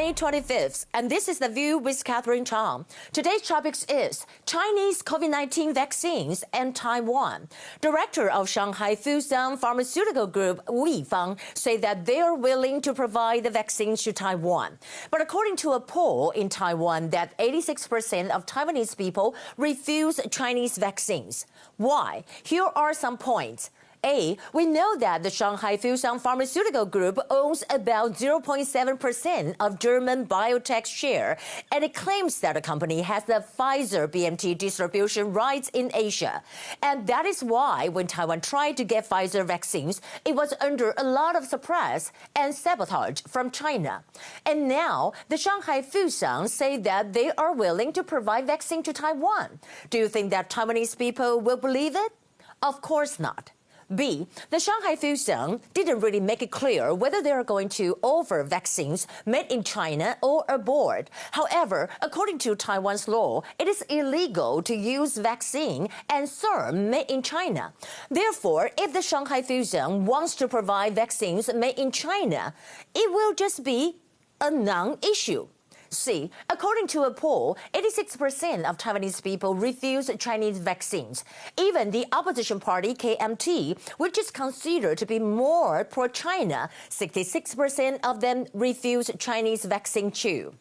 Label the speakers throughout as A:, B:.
A: May 25th, and this is The View with Catherine Chang. Today's topic is Chinese COVID-19 vaccines and Taiwan. Director of Shanghai Fosun Pharmaceutical Group, Vivian, say that they are willing to provide the vaccines to Taiwan. But according to a poll in Taiwan, that 86% of Taiwanese people refuse Chinese vaccines. Why? Here are some points. A, we know that the Shanghai Fosun Pharmaceutical Group owns about 0.7% of German biotech share, and it claims that the company has the Pfizer BMT distribution rights in Asia. And that is why when Taiwan tried to get Pfizer vaccines, it was under a lot of suppress and sabotage from China. And now, the Shanghai Fosun say that they are willing to provide vaccine to Taiwan. Do you think that Taiwanese people will believe it? Of course not. B, the Shanghai Fosun didn't really make it clear whether they are going to offer vaccines made in China or abroad. However, according to Taiwan's law, it is illegal to use vaccine and serum made in China. Therefore, if the Shanghai Fosun wants to provide vaccines made in China, it will just be a non-issue. C, according to a poll, 86% of Taiwanese people refuse Chinese vaccines. Even the opposition party, KMT, which is considered to be more pro-China, 66% of them refuse Chinese vaccine too.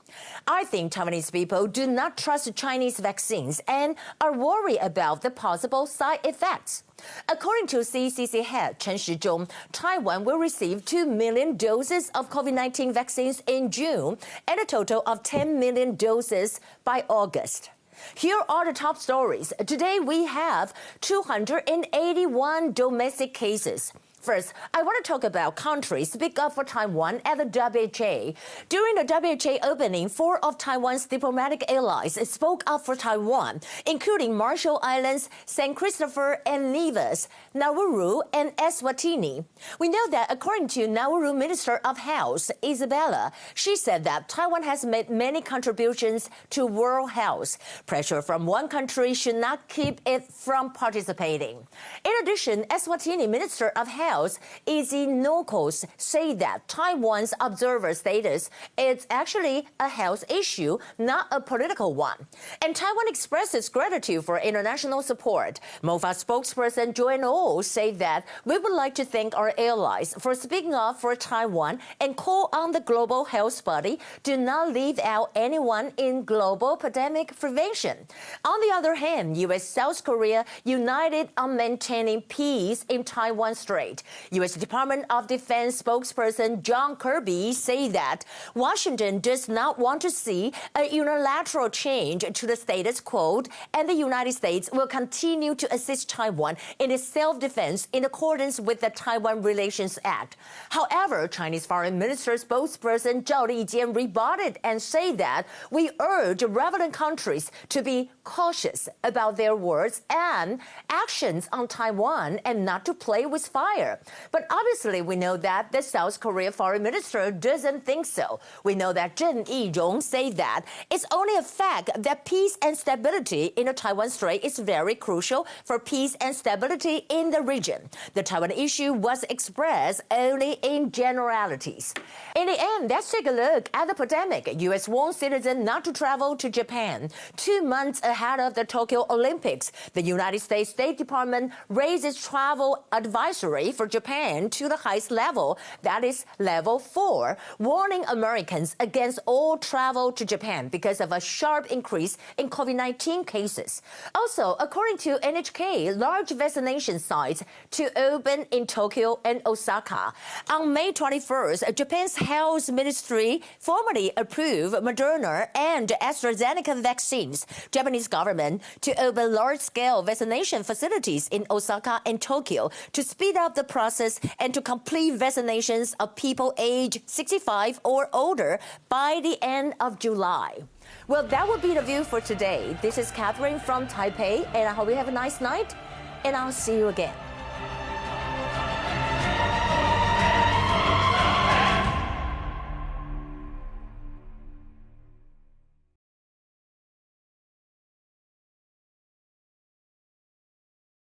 A: I think Taiwanese people do not trust Chinese vaccines and are worried about the possible side effects. According to CCC head Chen Shizhong, Taiwan will receive 2 million doses of COVID-19 vaccines in June and a total of 10 million doses by August. Here are the top stories. Today we have 281 domestic cases. First, I want to talk about countries speak up for Taiwan at the WHO. During the WHO opening, 4 of Taiwan's diplomatic allies spoke up for Taiwan, including Marshall Islands, St. Christopher and Nevis, Nauru, and Eswatini. We know that according to Nauru Minister of Health, Isabella, she said that Taiwan has made many contributions to world health. Pressure from one country should not keep it from participating. In addition, Eswatini Minister of Health, Izzy Nokos, say that Taiwan's observer status is actually a health issue, not a political one. And Taiwan expresses gratitude for international support. MOFA spokesperson Joanne Oh said that we would like to thank our allies for speaking up for Taiwan and call on the global health body to not leave out anyone in global pandemic prevention. On the other hand, U.S. South Korea united on maintaining peace in Taiwan Strait. U.S. Department of Defense spokesperson John Kirby said that Washington does not want to see a unilateral change to the status quo, and the United States will continue to assist Taiwan in its self-defense in accordance with the Taiwan Relations Act. However, Chinese Foreign Minister spokesperson Zhao Lijian rebutted and said that we urge relevant countries to be cautious about their words and actions on Taiwan and not to play with fire. But obviously, we know that the South Korea foreign minister doesn't think so. We know that Zheng Yizhong said that it's only a fact that peace and stability in the Taiwan Strait is very crucial for peace and stability in the region. The Taiwan issue was expressed only in generalities. In the end, let's take a look at the pandemic. U.S. warned citizens not to travel to Japan. 2 months ahead of the Tokyo Olympics, the United States State Department raised its travel advisory for Japan to the highest level, that is level 4, warning Americans against all travel to Japan because of a sharp increase in COVID-19 cases. Also, according to NHK, large vaccination sites to open in Tokyo and Osaka. On May 21st, Japan's health ministry formally approved Moderna and AstraZeneca vaccines. Japanese government to open large-scale vaccination facilities in Osaka and Tokyo to speed up the process and to complete vaccinations of people aged 65 or older by the end of July. Well, that would be the view for today. This is Catherine from Taipei, and I hope you have a nice night, and I'll see you again.